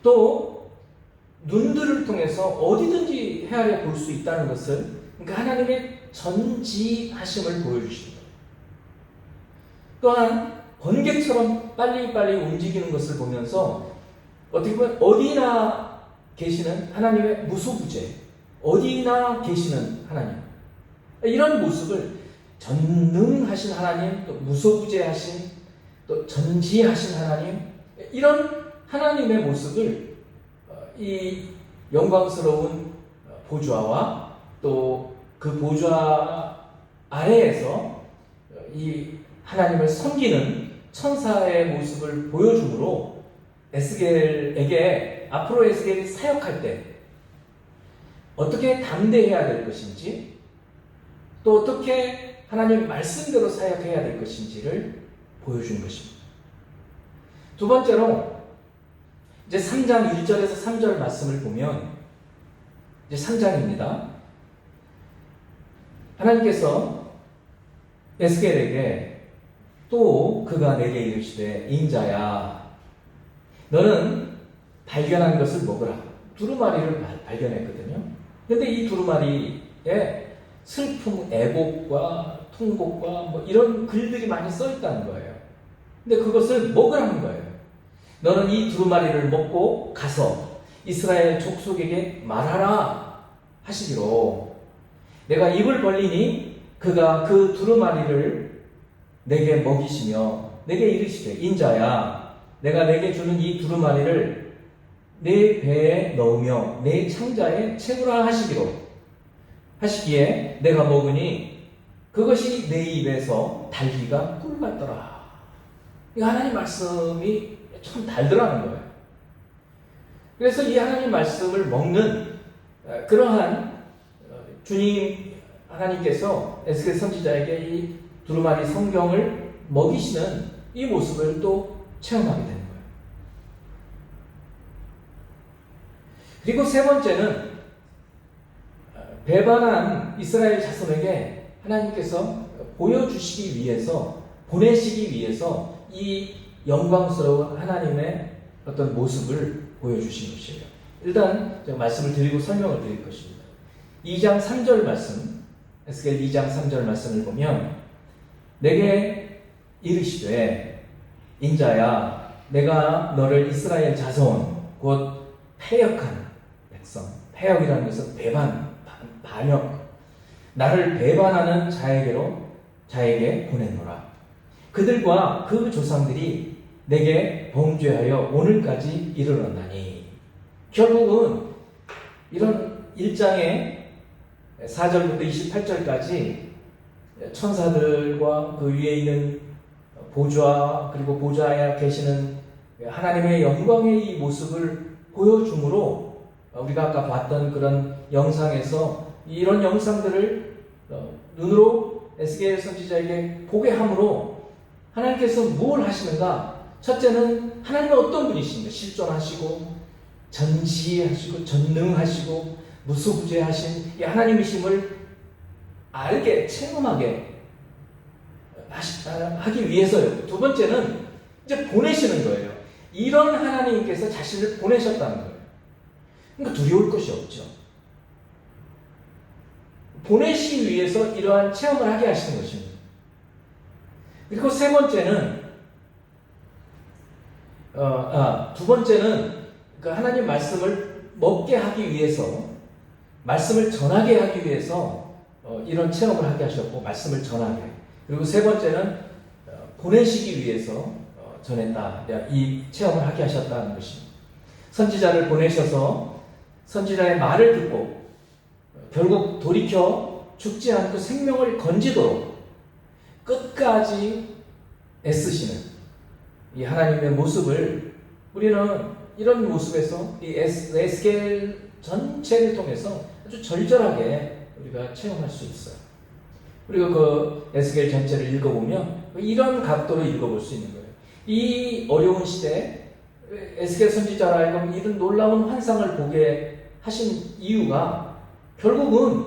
또 눈들을 통해서 어디든지 헤아려 볼 수 있다는 것을, 그러니까 하나님의 전지하심을 보여주신 거예요. 또한 번개처럼 빨리빨리 움직이는 것을 보면서 어떻게 보면 어디나 계시는 하나님의 무소부재, 어디나 계시는 하나님, 이런 모습을, 전능하신 하나님, 또 무소부재하신, 또 전지하신 하나님, 이런 하나님의 모습을 이 영광스러운 보좌와 또 그 보좌 아래에서 이 하나님을 섬기는 천사의 모습을 보여주므로 에스겔에게 앞으로 에스겔이 사역할 때 어떻게 담대해야 될 것인지, 또 어떻게 하나님 말씀대로 사역해야 될 것인지를 보여준 것입니다. 두 번째로, 이제 3장 1절에서 3절 말씀을 보면, 이제 3장입니다. 하나님께서 에스겔에게 또 그가 내게 이르시되, 인자야, 너는 발견한 것을 먹으라. 두루마리를 발견했거든요. 근데 이 두루마리에 슬픔, 애곡과 통곡과 뭐 이런 글들이 많이 써 있다는 거예요. 근데 그것을 먹으라는 거예요. 너는 이 두루마리를 먹고 가서 이스라엘 족속에게 말하라 하시기로, 내가 입을 벌리니 그가 그 두루마리를 내게 먹이시며 내게 이르시되, 인자야, 내가 내게 주는 이 두루마리를 내 배에 넣으며 내 창자에 채우라 하시기에 내가 먹으니 그것이 내 입에서 달기가 꿀 같더라. 이 하나님 말씀이 참 달더라는 거예요. 그래서 이 하나님 말씀을 먹는 그러한 주님 하나님께서 에스겔 선지자에게 이 두루마리 성경을 먹이시는 이 모습을 또 체험하게 되는 거예요. 그리고 세 번째는, 배반한 이스라엘 자손에게 하나님께서 보여주시기 위해서, 보내시기 위해서 이 영광스러운 하나님의 어떤 모습을 보여주신 것이에요. 일단 제가 말씀을 드리고 설명을 드릴 것입니다. 2장 3절 말씀, 에스겔 2장 3절 말씀을 보면, 내게 이르시되, 인자야, 내가 너를 이스라엘 자손, 곧 패역한 백성, 패역이라는 것은 배반, 반역, 나를 배반하는 자에게 보내노라. 그들과 그 조상들이 내게 범죄하여 오늘까지 이르렀나니. 결국은 이런 1장의 4절부터 28절까지 천사들과 그 위에 있는 보좌, 그리고 보좌에 계시는 하나님의 영광의 이 모습을 보여주므로, 우리가 아까 봤던 그런 영상에서 이런 영상들을 눈으로 에스겔 선지자에게 보게 함으로 하나님께서 무엇을 하시는가, 첫째는 하나님은 어떤 분이신가? 실존하시고 전지하시고 전능하시고 무소부재하신 이 하나님이심을 알게 체험하게 하기 위해서요. 두 번째는 이제 보내시는 거예요. 이런 하나님께서 자신을 보내셨다는 거예요. 그러니까 두려울 것이 없죠. 보내시기 위해서 이러한 체험을 하게 하시는 것입니다. 그리고 세 번째는 두 번째는 그 하나님 말씀을 먹게 하기 위해서, 말씀을 전하게 하기 위해서 이런 체험을 하게 하셨고, 말씀을 전하게. 그리고 세 번째는 보내시기 위해서 전했다. 이 체험을 하게 하셨다는 것입니다. 선지자를 보내셔서 선지자의 말을 듣고 결국 돌이켜 죽지 않고 생명을 건지도록 끝까지 애쓰시는 이 하나님의 모습을 우리는 이런 모습에서 이 에스겔 전체를 통해서 아주 절절하게 우리가 체험할 수 있어요. 우리가 그 에스겔 전체를 읽어보면 이런 각도로 읽어볼 수 있는 거예요. 이 어려운 시대에 에스겔 선지자라 하여금 이런 놀라운 환상을 보게 하신 이유가 결국은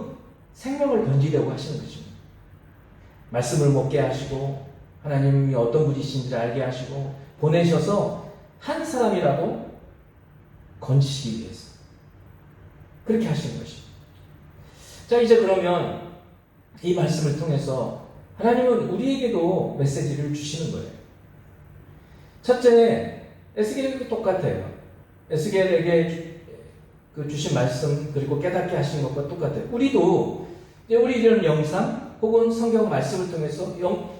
생명을 건지려고 하시는 것입니다. 말씀을 먹게 하시고 하나님이 어떤 분이신지를 알게 하시고 보내셔서 한 사람이라도 건지시기 위해서 그렇게 하시는 것입니다. 자, 이제 그러면 이 말씀을 통해서 하나님은 우리에게도 메시지를 주시는 거예요. 첫째, 에스겔에게 똑같아요. 에스겔에게 그 주신 말씀 그리고 깨닫게 하신 것과 똑같아요. 우리도 이제 우리 이런 영상 혹은 성경 말씀을 통해서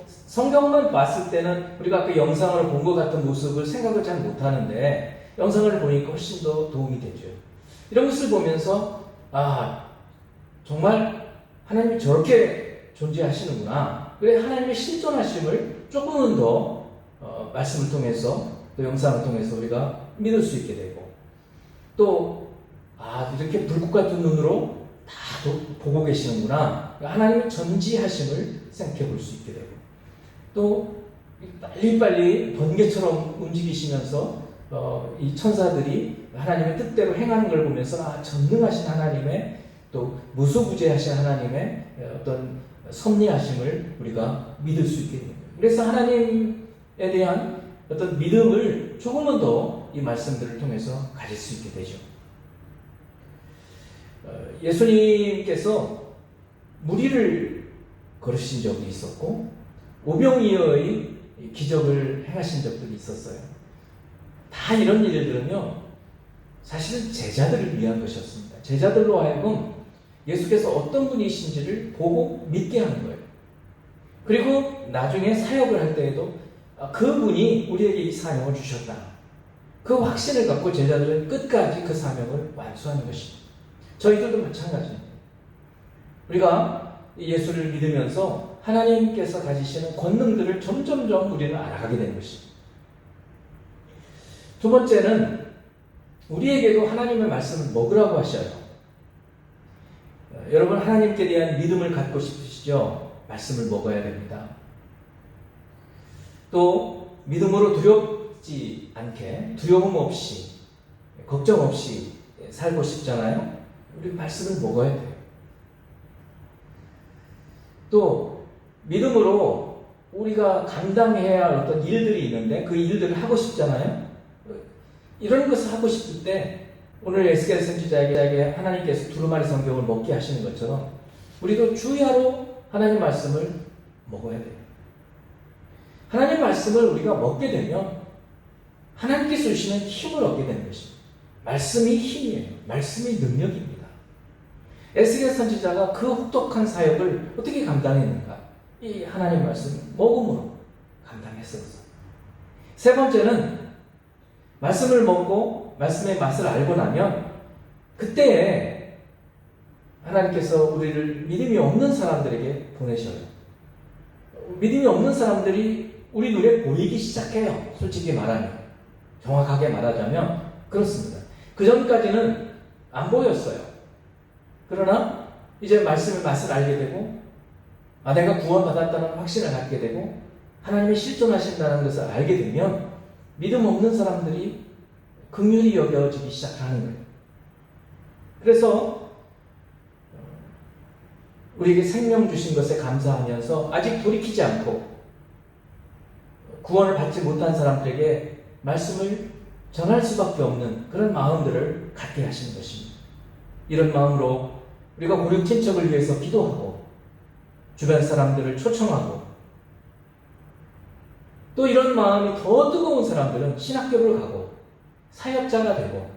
성경만 봤을 때는 우리가 그 영상을 본 것 같은 모습을 생각을 잘 못하는데 영상을 보니까 훨씬 더 도움이 되죠. 이런 것을 보면서 정말 하나님이 저렇게 존재하시는구나. 그래 하나님의 실존하심을 조금은 더 말씀을 통해서 또 영상을 통해서 우리가 믿을 수 있게 되고 또 이렇게 불꽃 같은 눈으로 다 보고 계시는구나. 하나님의 전지하심을 생각해 볼 수 있게 되고 또 빨리빨리 번개처럼 움직이시면서 이 천사들이 하나님의 뜻대로 행하는 걸 보면서 전능하신 하나님의 또 무소부재하신 하나님의 어떤 섭리하심을 우리가 믿을 수 있게 됩니다. 그래서 하나님에 대한 어떤 믿음을 조금은 더 이 말씀들을 통해서 가질 수 있게 되죠. 예수님께서 무리를 걸으신 적이 있었고 오병이어의 기적을 행하신 적들이 있었어요. 다 이런 일들은요 사실은 제자들을 위한 것이었습니다. 제자들로 하여금 예수께서 어떤 분이신지를 보고 믿게 하는 거예요. 그리고 나중에 사역을 할 때에도 그분이 우리에게 이 사명을 주셨다. 그 확신을 갖고 제자들은 끝까지 그 사명을 완수하는 것입니다. 저희들도 마찬가지입니다. 우리가 예수를 믿으면서 하나님께서 가지시는 권능들을 점점점 우리는 알아가게 되는 것입니다. 두 번째는 우리에게도 하나님의 말씀을 먹으라고 하셔요. 여러분 하나님께 대한 믿음을 갖고 싶으시죠? 말씀을 먹어야 됩니다. 또 믿음으로 두렵지 않게 두려움 없이 걱정 없이 살고 싶잖아요. 우리 말씀을 먹어야 돼요. 또 믿음으로 우리가 감당해야 할 어떤 일들이 있는데 그 일들을 하고 싶잖아요. 이런 것을 하고 싶을 때 오늘 에스겔 선지자에게 하나님께서 두루마리 성경을 먹게 하시는 것처럼 우리도 주야로 하나님 말씀을 먹어야 돼요. 하나님 말씀을 우리가 먹게 되면 하나님께서 주시는 힘을 얻게 되는 것입니다. 말씀이 힘이에요. 말씀이 능력입니다. 에스겔 선지자가 그 혹독한 사역을 어떻게 감당했는가? 이 하나님 말씀 먹음으로 감당했었어요. 세 번째는 말씀을 먹고 말씀의 맛을 알고 나면 그때에 하나님께서 우리를 믿음이 없는 사람들에게 보내셔요. 믿음이 없는 사람들이 우리 눈에 보이기 시작해요. 솔직히 말하면. 정확하게 말하자면 그렇습니다. 그 전까지는 안 보였어요. 그러나 이제 말씀의 맛을 알게 되고 내가 구원받았다는 확신을 갖게 되고 하나님이 실존하신다는 것을 알게 되면 믿음 없는 사람들이 긍휼히 여겨지기 시작하는 거예요. 그래서 우리에게 생명 주신 것에 감사하면서 아직 돌이키지 않고 구원을 받지 못한 사람들에게 말씀을 전할 수밖에 없는 그런 마음들을 갖게 하시는 것입니다. 이런 마음으로 우리가 고륙 친척을 위해서 기도하고 주변 사람들을 초청하고 또 이런 마음이 더 뜨거운 사람들은 신학교를 가고 사역자가 되고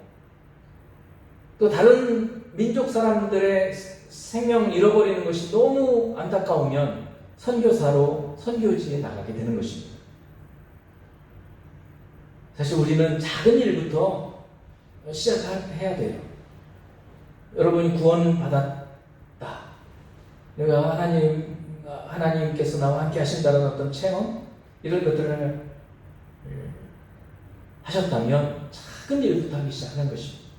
또 다른 민족 사람들의 생명 잃어버리는 것이 너무 안타까우면 선교사로 선교지에 나가게 되는 것입니다. 사실 우리는 작은 일부터 시작해야 돼요. 여러분이 구원받았다. 내가 하나님께서 나와 함께 하신다는 어떤 체험, 이런 것들을 하셨다면 작은 일부터 하기 시작하는 것입니다.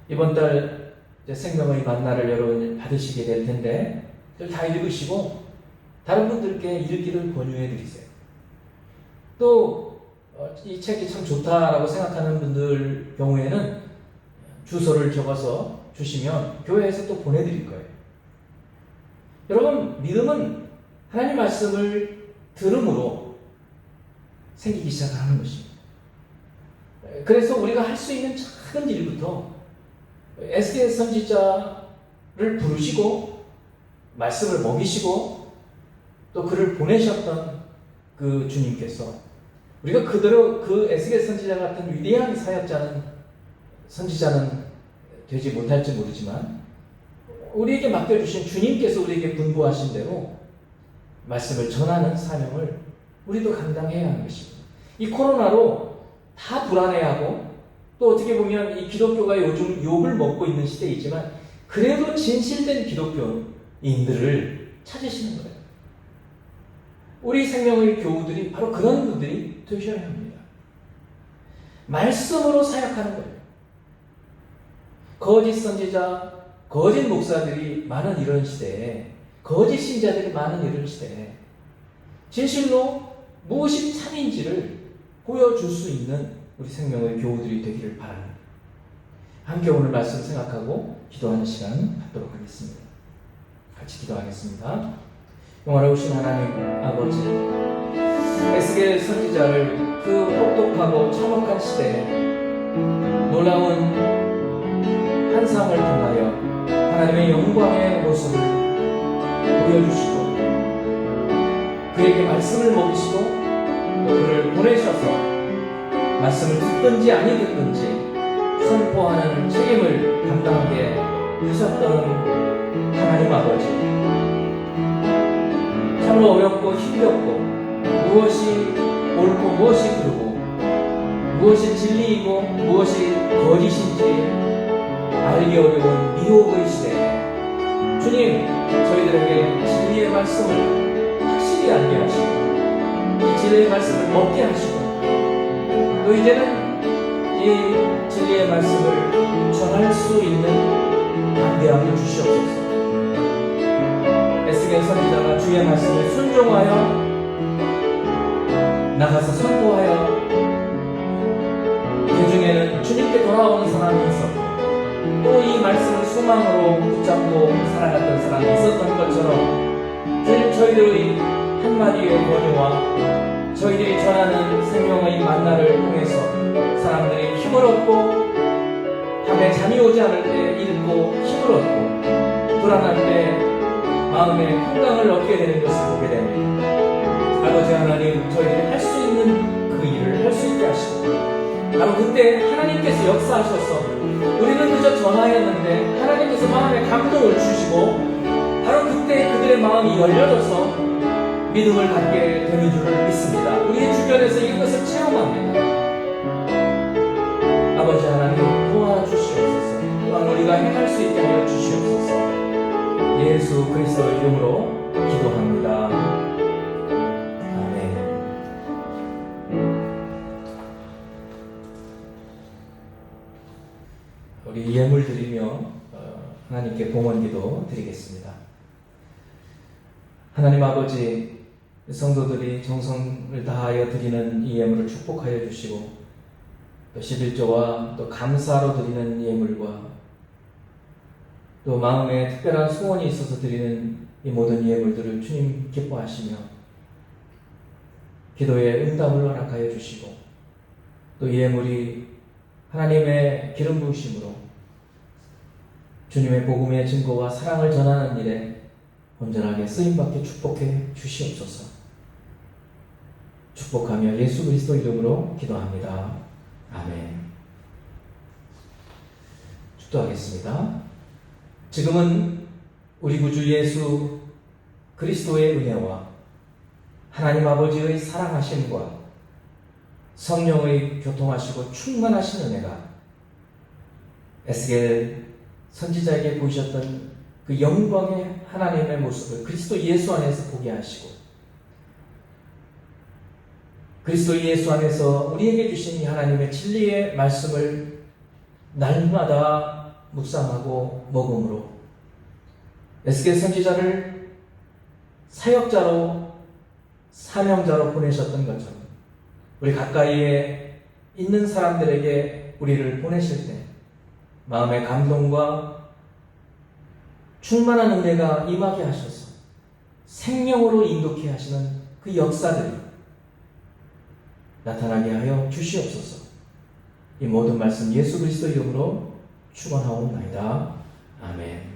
이번 달 생명의 만나를 여러분이 받으시게 될 텐데 다 읽으시고 다른 분들께 읽기를 권유해 드리세요. 또 이 책이 참 좋다라고 생각하는 분들 경우에는 주소를 적어서 주시면 교회에서 또 보내드릴 거예요. 여러분, 믿음은 하나님 말씀을 들음으로 생기기 시작하는 것입니다. 그래서 우리가 할 수 있는 작은 일부터 에스겔 선지자를 부르시고 말씀을 먹이시고 또 그를 보내셨던 그 주님께서 우리가 그대로 그 에스겔 선지자 같은 위대한 선지자는 되지 못할지 모르지만 우리에게 맡겨주신 주님께서 우리에게 분부하신 대로 말씀을 전하는 사명을 우리도 감당해야 하는 것입니다. 이 코로나로 다 불안해하고 또 어떻게 보면 이 기독교가 요즘 욕을 먹고 있는 시대이지만 그래도 진실된 기독교인들을 찾으시는 거예요. 우리 생명의 교우들이 바로 그런 분들이 되셔야 합니다. 말씀으로 사역하는 거예요. 거짓 선지자, 거짓 목사들이 많은 이런 시대에, 거짓 신자들이 많은 이런 시대에 진실로 무엇이 참인지를 보여줄 수 있는 우리 생명의 교우들이 되기를 바랍니다. 함께 오늘 말씀 생각하고 기도하는 시간 갖도록 하겠습니다. 같이 기도하겠습니다. 영원하신 하나님 아버지, 에스겔 선지자를 그 혹독하고 참혹한 시대에 놀라운 환상을 통하여 하나님의 영광의 모습을 보여주시고 그에게 말씀을 먹이시고 또 그를 보내셔서 말씀을 듣든지 아니 듣든지 선포하는 책임을 감당하게 하셨던 하나님 아버지, 참으로 어렵고 힘겹고 무엇이 옳고 무엇이 그르고 무엇이 진리이고 무엇이 거짓인지 알기 어려운 미혹의 시대에 주님, 저희들에게 진리의 말씀을 확실히 알게 하시고 이 진리의 말씀을 먹게 하시고 또 이제는 이 진리의 말씀을 전할 수 있는 담대함을 주시옵소서. 에스겔 선지자가 주의 말씀을 순종하여 나가서 선포하여 그 중에는 주님께 돌아오는 사람이 있었고 또 이 말씀을 소망으로 붙잡고 살아갔던 사람이 있었던 것처럼 주님, 저희들의 한마디의 권유와 저희들이 전하는 생명의 만나를 통해서 사람들이 힘을 얻고 밤에 잠이 오지 않을 때 읽고 힘을 얻고 불안할 때 마음의 평강을 얻게 되는 것을 보게 됩니다. 아버지 하나님, 저희들이 할 수 있는 그 일을 할 수 있게 하시고 바로 그때 하나님께서 역사하셔서 우리는 그저 전하였는데 하나님께서 마음에 감동을 주시고 바로 그때 그들의 마음이 열려져서 믿음을 갖게 되는 줄을 믿습니다. 우리 주변에서 이것을 체험합니다. 아버지 하나님, 도와주시옵소서. 또한 우리가 행할 수 있게 하여 주시옵소서. 예수 그리스도의 이름으로 기도합니다. 아멘. 우리 예물 드리며 하나님께 봉헌기도 드리겠습니다. 하나님 아버지, 성도들이 정성을 다하여 드리는 이 예물을 축복하여 주시고 또 11조와 또 감사로 드리는 예물과 또 마음에 특별한 소원이 있어서 드리는 이 모든 예물들을 주님 기뻐하시며 기도의 응답을 허락하여 주시고 또 이 예물이 하나님의 기름 부으심으로 주님의 복음의 증거와 사랑을 전하는 일에 온전하게 쓰임받게 축복해 주시옵소서. 축복하며 예수 그리스도 이름으로 기도합니다. 아멘. 축도하겠습니다. 지금은 우리 구주 예수 그리스도의 은혜와 하나님 아버지의 사랑하심과 성령의 교통하시고 충만하신 은혜가 에스겔 선지자에게 보이셨던 그 영광의 하나님의 모습을 그리스도 예수 안에서 보게 하시고 그리스도 예수 안에서 우리에게 주신 이 하나님의 진리의 말씀을 날마다 묵상하고 먹음으로 에스겔 선지자를 사역자로 사명자로 보내셨던 것처럼 우리 가까이에 있는 사람들에게 우리를 보내실 때 마음의 감동과 충만한 은혜가 임하게 하셔서 생명으로 인도케 하시는 그 역사들이 나타나게 하여 주시옵소서. 이 모든 말씀 예수 그리스도 이름으로 축원하옵나이다. 아멘.